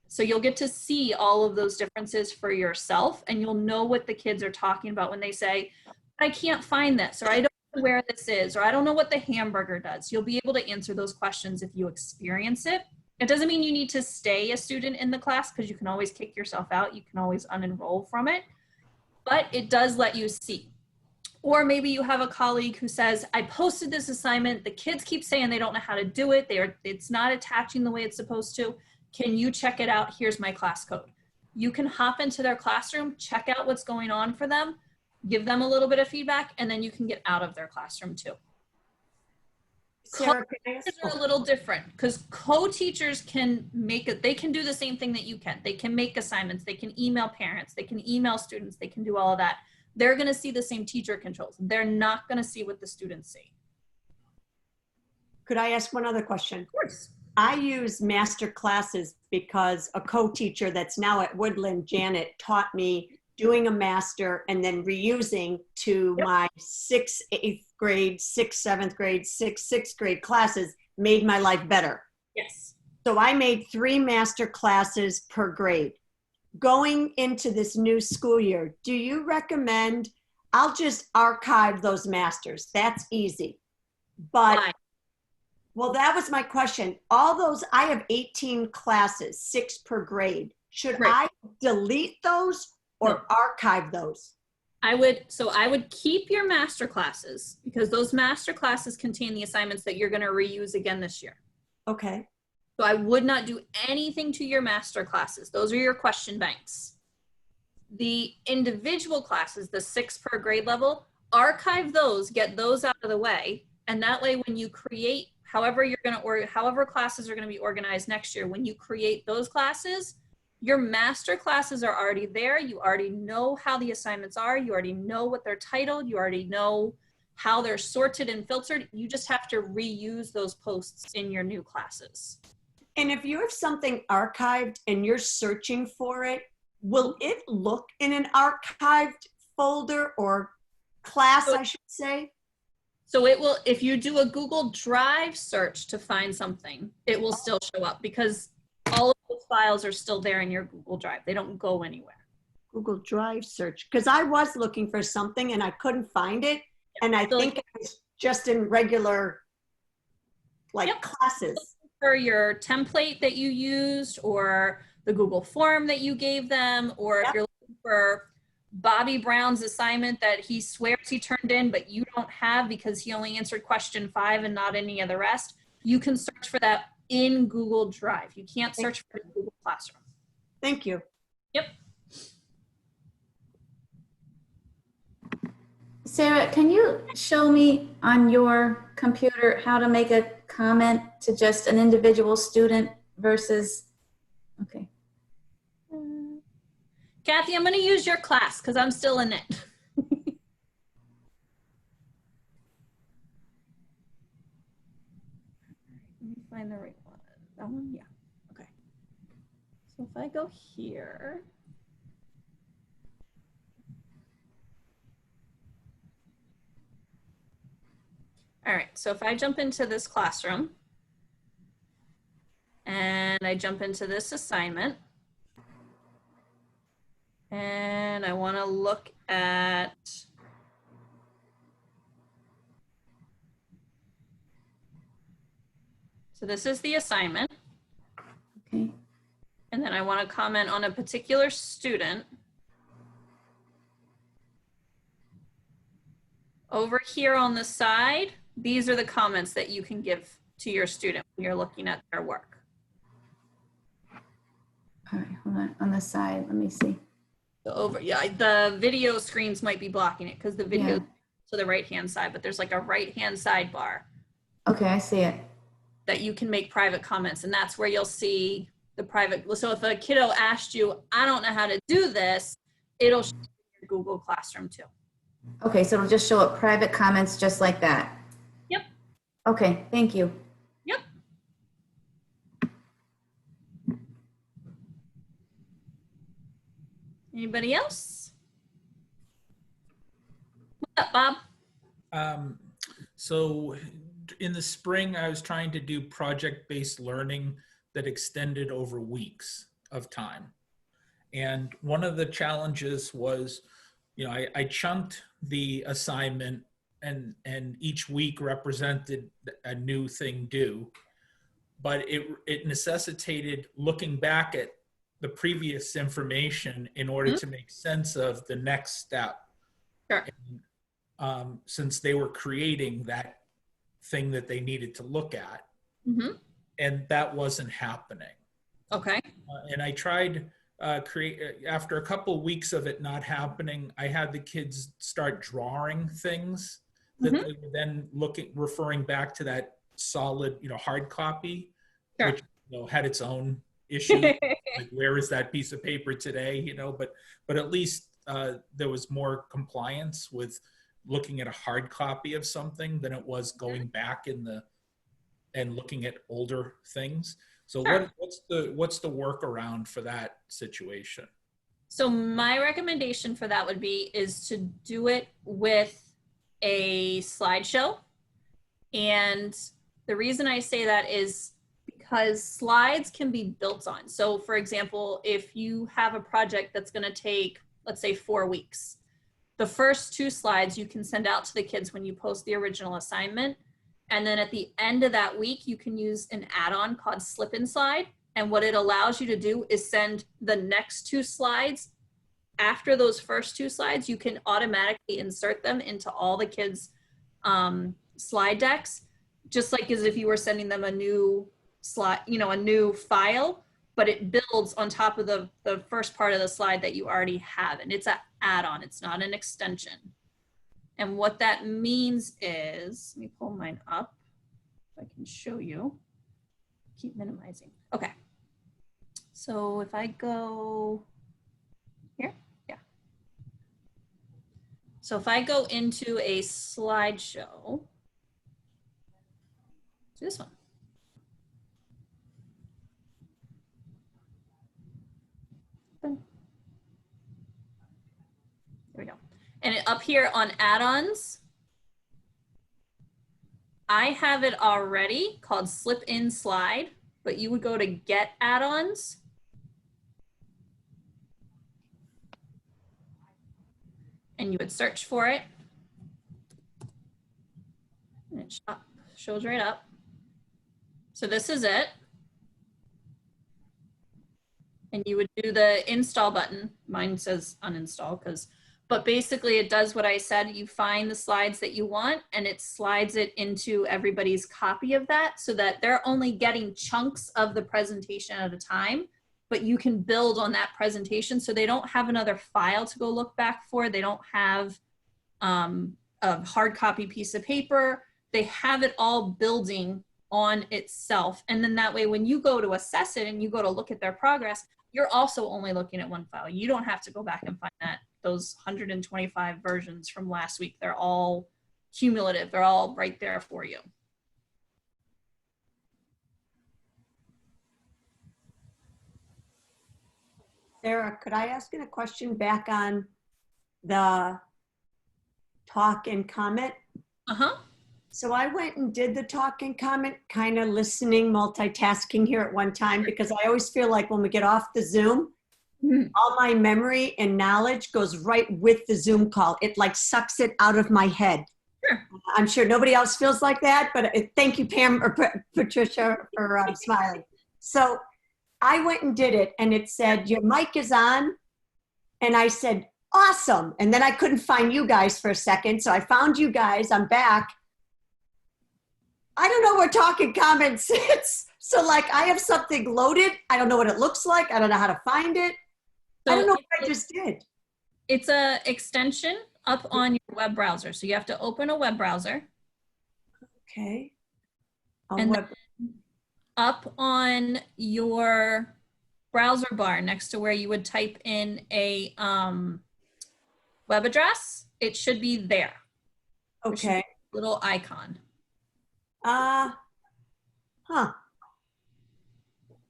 So you'll get to see all of those differences for yourself, and you'll know what the kids are talking about when they say, I can't find this, or I don't know where this is, or I don't know what the hamburger does. You'll be able to answer those questions if you experience it. It doesn't mean you need to stay a student in the class because you can always kick yourself out. You can always unenroll from it, but it does let you see. Or maybe you have a colleague who says, I posted this assignment. The kids keep saying they don't know how to do it. It's not attaching the way it's supposed to. Can you check it out? Here's my class code. You can hop into their classroom, check out what's going on for them, give them a little bit of feedback, and then you can get out of their classroom too. Sarah, can I ask- Co-teachers are a little different because co-teachers can they can do the same thing that you can. They can make assignments, they can email parents, they can email students, they can do all of that. They're gonna see the same teacher controls. They're not gonna see what the students see. Could I ask one other question? Of course. I use master classes because a co-teacher that's now at Woodland, Janet, taught me doing a master and then reusing to my 6th, 8th grade, 6th, 7th grade, 6th grade classes made my life better. Yes. So I made 3 master classes per grade. Going into this new school year, do you recommend, I'll just archive those masters. That's easy. But Why? well, that was my question. All those, I have 18 classes, 6 per grade. Should Right. I delete those or archive those? I would keep your master classes because those master classes contain the assignments that you're going to reuse again this year. Okay. So I would not do anything to your master classes. Those are your question banks. The individual classes, the 6 per grade level, archive those, get those out of the way. And that way, when you create, however classes are going to be organized next year, when you create those classes, your master classes are already there. You already know how the assignments are. You already know what they're titled. You already know how they're sorted and filtered. You just have to reuse those posts in your new classes. And if you have something archived and you're searching for it, will it look in an archived folder or class, I should say? So it will, if you do a Google Drive search to find something, it will still show up because all of those files are still there in your Google Drive. They don't go anywhere. Google Drive search, because I was looking for something and I couldn't find it. And I think it was just in regular, like classes. For your template that you used or the Google form that you gave them, or if you're looking for Bobby Brown's assignment that he swears he turned in, but you don't have because he only answered question 5 and not any of the rest, you can search for that in Google Drive. You can't search for it in Google Classroom. Thank you. Yep. Sarah, can you show me on your computer how to make a comment to just an individual student versus, okay. Kathy, I'm going to use your class because I'm still in it. Let me find the right one. That one? Yeah. Okay. So if I go here, all right, so if I jump into this classroom and I jump into this assignment and I want to look at, so this is the assignment. Okay. And then I want to comment on a particular student. Over here on the side, these are the comments that you can give to your student when you're looking at their work. All right, hold on the side. Let me see. So over, yeah, the video screens might be blocking it because the video Yeah. to the right-hand side, but there's like a right-hand sidebar Okay, I see it. that you can make private comments, and that's where you'll see the private. So if a kiddo asked you, I don't know how to do this, it'll show you in your Google Classroom too. Okay, so it'll just show up private comments just like that. Yep. Okay, thank you. Yep. Anybody else? What's up, Bob? So in the spring, I was trying to do project-based learning that extended over weeks of time. And one of the challenges was, you know, I chunked the assignment and each week represented a new thing due, but it necessitated looking back at the previous information in order to make sense of the next step. Sure. And, since they were creating that thing that they needed to look at, and that wasn't happening. Okay. And I tried after a couple of weeks of it not happening, I had the kids start drawing things that they were then referring back to that solid, you know, hard copy, which, you know, had its own issue. Like, where is that piece of paper today? You know, but at least there was more compliance with looking at a hard copy of something than it was going back and looking at older things. So what's the workaround for that situation? So my recommendation for that would be is to do it with a slideshow. And the reason I say that is because slides can be built on. So for example, if you have a project that's going to take, let's say, 4 weeks, the first 2 slides you can send out to the kids when you post the original assignment. And then at the end of that week, you can use an add-on called Slip and Slide. And what it allows you to do is send the next 2 slides. After those first 2 slides, you can automatically insert them into all the kids' slide decks, just like as if you were sending them a new slide, you know, a new file, but it builds on top of the first part of the slide that you already have. And it's an add-on, it's not an extension. And what that means is, let me pull mine up if I can show you. Keep minimizing. Okay. So if I go here, yeah. So if I go into a slideshow, this one. There we go. And up here on add-ons, I have it already called Slip in Slide, but you would go to Get Add-ons. And you would search for it. And it shows right up. So this is it. And you would do the install button. Mine says uninstall but basically it does what I said. You find the slides that you want and it slides it into everybody's copy of that so that they're only getting chunks of the presentation at a time, but you can build on that presentation so they don't have another file to go look back for. They don't have a hard copy piece of paper. They have it all building on itself. And then that way, when you go to assess it and you go to look at their progress, you're also only looking at one file. You don't have to go back and find those 125 versions from last week. They're all cumulative. They're all right there for you. Sarah, could I ask you a question back on the talk and comment? Uh-huh. So I went and did the talk and comment, kind of listening, multitasking here at one time, because I always feel like when we get off the Zoom, all my memory and knowledge goes right with the Zoom call. It like sucks it out of my head. Sure. I'm sure nobody else feels like that, but thank you, Pam or Patricia, for smiling. So I went and did it, and it said, your mic is on. And I said, awesome. And then I couldn't find you guys for a second. So I found you guys. I'm back. I don't know where talking comments sits. So like I have something loaded. I don't know what it looks like. I don't know how to find it. I don't know what I just did. It's a extension up on your web browser. So you have to open a web browser. Okay. And then up on your browser bar next to where you would type in a web address, it should be there. Okay. Little icon.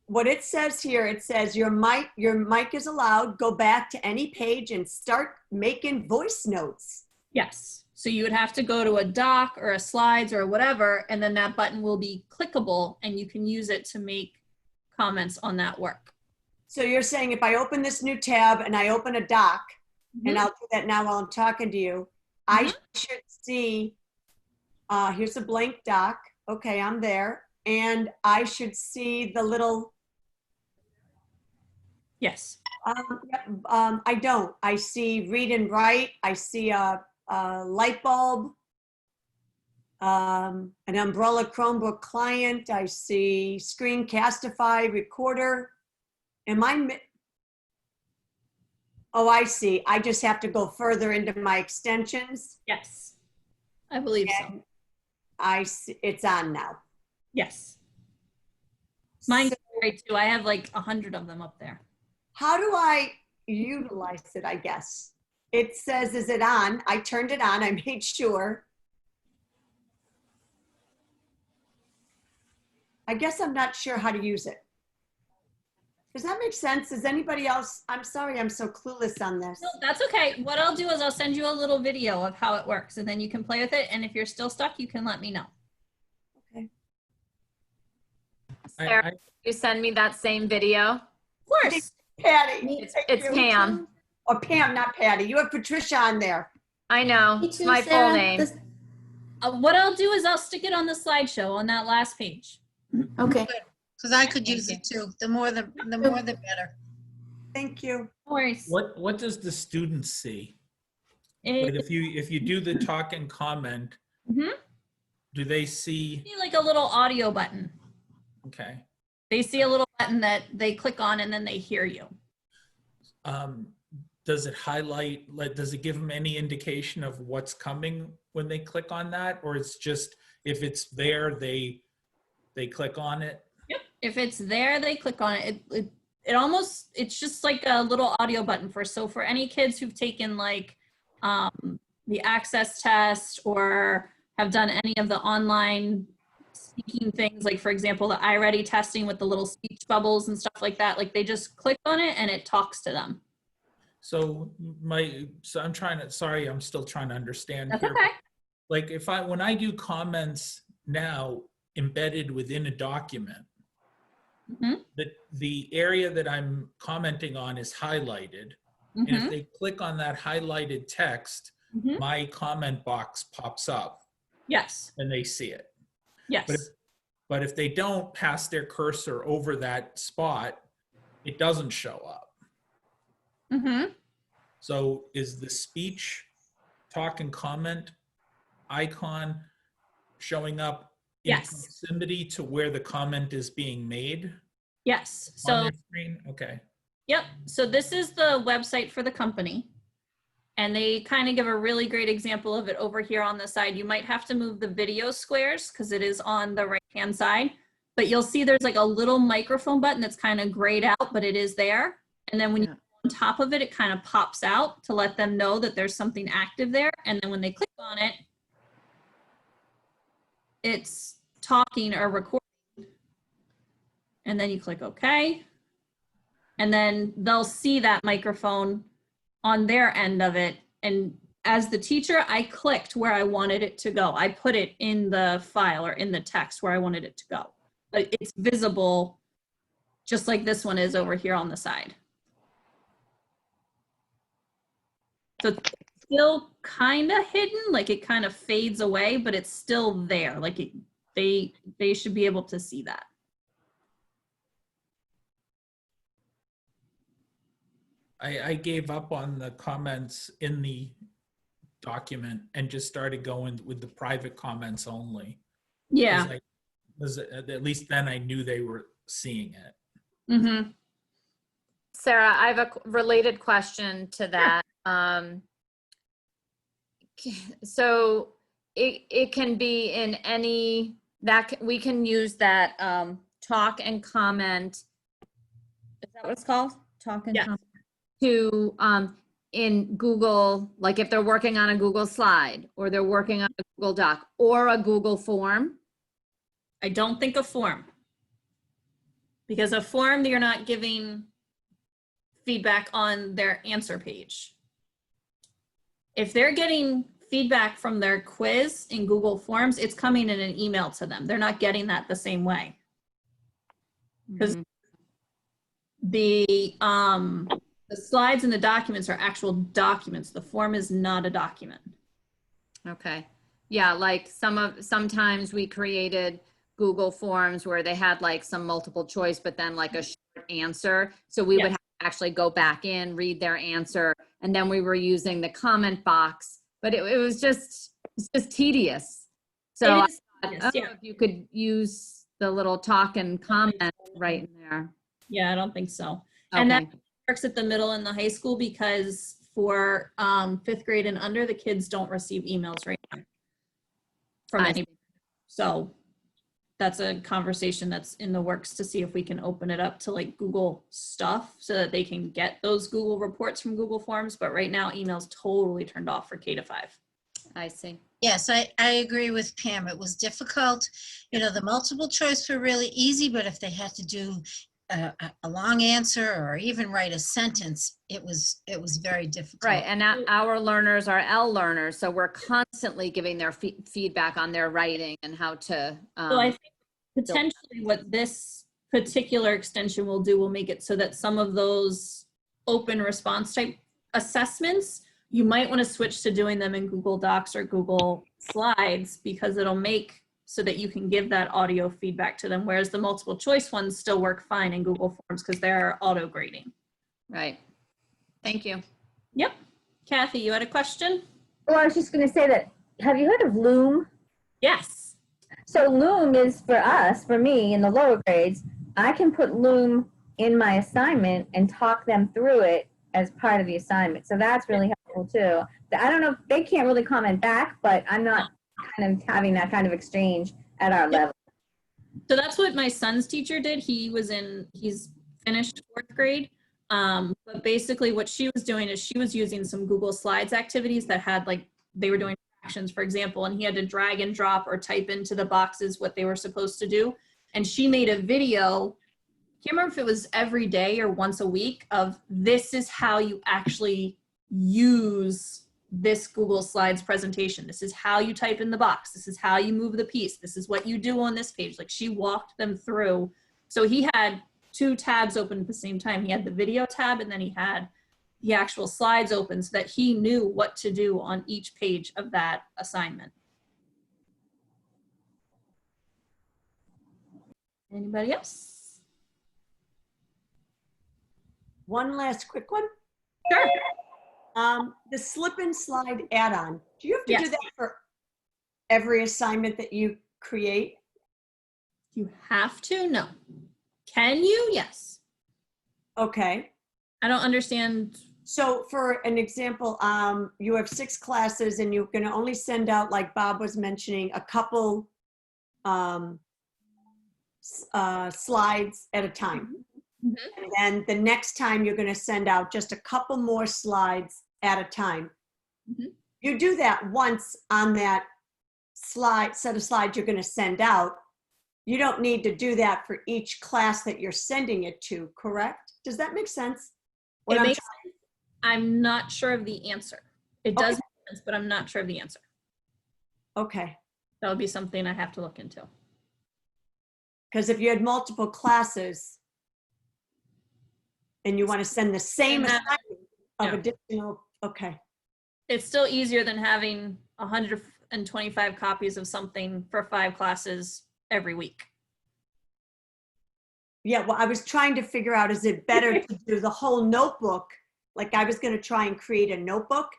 What it says here, it says your mic is allowed. Go back to any page and start making voice notes. Yes. So you would have to go to a doc or a slides or whatever, and then that button will be clickable and you can use it to make comments on that work. So you're saying if I open this new tab and I open a doc, and I'll do that now while I'm talking to you, I should see, here's a blank doc. Okay, I'm there. And I should see the little. Yes. I don't. I see read and write. I see a light bulb, an Umbrella Chromebook client. I see Screencastify recorder. Am I? Oh, I see. I just have to go further into my extensions. Yes. I believe so. I see. It's on now. Yes. Mine's great too. I have like 100 of them up there. How do I utilize it, I guess? It says, is it on? I turned it on. I made sure. I guess I'm not sure how to use it. Does that make sense? Does anybody else? I'm sorry, I'm so clueless on this. No, that's okay. What I'll do is I'll send you a little video of how it works and then you can play with it. And if you're still stuck, you can let me know. Okay. Sarah, you send me that same video? Of course. Patty. It's Pam. Or Pam, not Patty. You have Patricia on there. I know. Me It's too, my full Sarah. name. What I'll do is I'll stick it on the slideshow on that last page. Okay. Because I could use it too. The more the better. Thank you. No worries. What does the student see? It- Like if you do the talk and comment, do they see? see like a little audio button. Okay. They see a little button that they click on and then they hear you. Does it highlight, like, does it give them any indication of what's coming when they click on that? Or it's just, if it's there, they click on it? Yep. If it's there, they click on it. It almost, it's just like a little audio button for any kids who've taken like the access test or have done any of the online speaking things, like for example, the iReady testing with the little speech bubbles and stuff like that, like they just click on it and it talks to them. So I'm trying to, sorry, I'm still trying to understand That's here. okay. Like when I do comments now embedded within a document, the area that I'm commenting on is highlighted. And if they click on that highlighted text, my comment box pops up. Yes. And they see it. Yes. But if they don't pass their cursor over that spot, it doesn't show up. So is the speech, talk and comment icon showing up in proximity to where the comment is being made? Yes. On So their screen? Okay. Yep. So this is the website for the company. And they kind of give a really great example of it over here on the side. You might have to move the video squares because it is on the right-hand side. But you'll see there's like a little microphone button that's kind of grayed out, but it is there. And then when you go on top of it, it kind of pops out to let them know that there's something active there. And then when they click on it, it's talking or recording. And then you click OK. and then they'll see that microphone on their end of it. And as the teacher, I clicked where I wanted it to go. I put it in the file or in the text where I wanted it to go. But it's visible just like this one is over here on the side. So it's still kind of hidden, like it kind of fades away, but it's still there. Like they should be able to see that. I gave up on the comments in the document and just started going with the private comments only. Yeah. At least then I knew they were seeing it. Mm-hmm. Sarah, I have a related question to that. So it can be in any, we can use that talk and comment. Is that what it's called? Talk and comment. To in Google, like if they're working on a Google slide or they're working on a Google Doc or a Google form. I don't think a form, because a form, you're not giving feedback on their answer page. If they're getting feedback from their quiz in Google Forms, it's coming in an email to them. They're not getting that the same way. Because the slides and the documents are actual documents. The form is not a document. Okay. Yeah, like sometimes we created Google Forms where they had like some multiple choice, but then like a short answer. So we would have to actually go back in, read their answer, and then we were using the comment box, but it's just tedious. So I thought, if you could use the little talk and comment right in there. Yeah, I don't think so. Okay. And that works at the middle and the high school, because for 5th grade and under, the kids don't receive emails right now from anybody. So that's a conversation that's in the works to see if we can open it up to like Google stuff so that they can get those Google reports from Google Forms. But right now, email's totally turned off for K to 5. I see. Yes, I agree with Pam. It was difficult. You know, the multiple choice were really easy, but if they had to do a long answer or even write a sentence, it was very difficult. Right, and our learners are L learners, so we're constantly giving their feedback on their writing and how to. So I think potentially what this particular extension will do will make it so that some of those open response type assessments, you might want to switch to doing them in Google Docs or Google Slides, because it'll make so that you can give that audio feedback to them, whereas the multiple choice ones still work fine in Google Forms because they're auto grading. Right. Thank you. Yep. Kathy, you had a question? Well, I was just going to say that, have you heard of Loom? Yes. So Loom is for us, for me in the lower grades, I can put Loom in my assignment and talk them through it as part of the assignment. So that's really helpful too. I don't know, they can't really comment back, but I'm not kind of having that kind of exchange at our level. So that's what my son's teacher did. He's finished 4th grade. But basically what she was doing is she was using some Google Slides activities that had like, they were doing actions, for example, and he had to drag and drop or type into the boxes what they were supposed to do. And she made a video, I can't remember if it was every day or once a week, of this is how you actually use this Google Slides presentation. This is how you type in the box. This is how you move the piece. This is what you do on this page. Like, she walked them through. So he had 2 tabs open at the same time. He had the video tab, and then he had the actual slides open so that he knew what to do on each page of that assignment. Anybody else? One last quick one. Sure. The slip and slide add-on, do you have to Yes. do that for every assignment that you create? You have to? No. Can you? Yes. Okay. I don't understand. So for an example, you have 6 classes and you're going to only send out, like Bob was mentioning, a couple slides at a time. Mm-hmm. And then the next time you're going to send out just a couple more slides at a time. Mm-hmm. You do that once on that set of slides you're going to send out. You don't need to do that for each class that you're sending it to, correct? Does that make sense? It What I'm makes sense. I'm not sure of the answer. It does Okay. make sense, but I'm not sure of the answer. Okay. That would be something I have to look into. Because if you had multiple classes and you want to send the same Yeah. assignment of Yeah. additional, okay. It's still easier than having 125 copies of something for 5 classes every week. Yeah, well, I was trying to figure out, is it better to do the whole notebook? Like I was going to try and create a notebook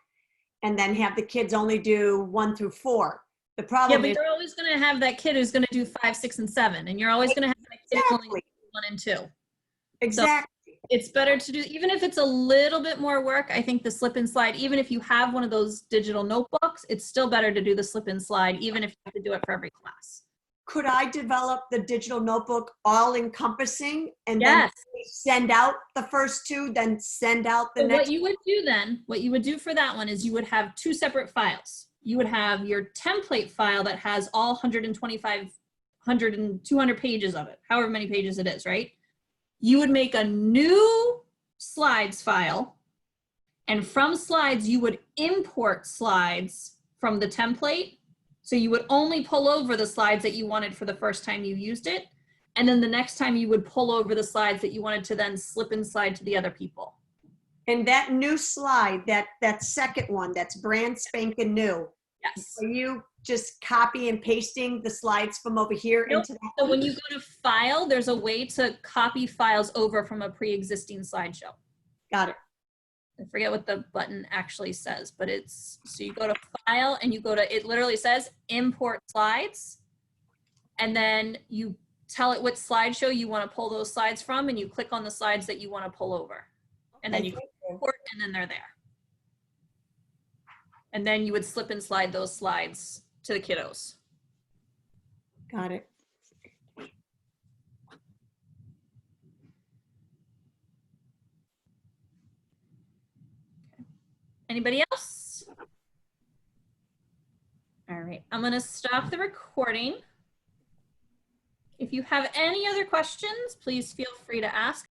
and then have the kids only do 1 through 4. The Yeah, problem but is, you're always going to have that kid who's going to do 5, 6, and 7, and you're always going to have that kid who only exactly, do 1 and 2. exactly. It's better to do, even if it's a little bit more work, I think the slip and slide, even if you have one of those digital notebooks, it's still better to do the slip and slide, even if you have to do it for every class. Could I develop the digital notebook all encompassing and Yes. then send out the first 2, then send out the So next? what you would do then, what you would do for that one is you would have 2 separate files. You would have your template file that has all 125, 100 and 200 pages of it, however many pages it is, right? You would make a new slides file, and from slides, you would import slides from the template. So you would only pull over the slides that you wanted for the first time you used it. And then the next time you would pull over the slides that you wanted to then slip and slide to the other people. And that new slide, that second one, that's brand spanking new. Yes. Are you just copy and pasting the slides from over here Nope. into that? So when you go to file, there's a way to copy files over from a pre-existing slideshow. Got it. I forget what the button actually says, but it's, so you go to file and you go to, it literally says import slides. And then you tell it what slideshow you want to pull those slides from, and you click on the slides that you want to pull over. And then Okay, you thank you. import, and then they're there. And then you would slip and slide those slides to the kiddos. Got it. Anybody else? All right, I'm gonna stop the recording. If you have any other questions, please feel free to ask.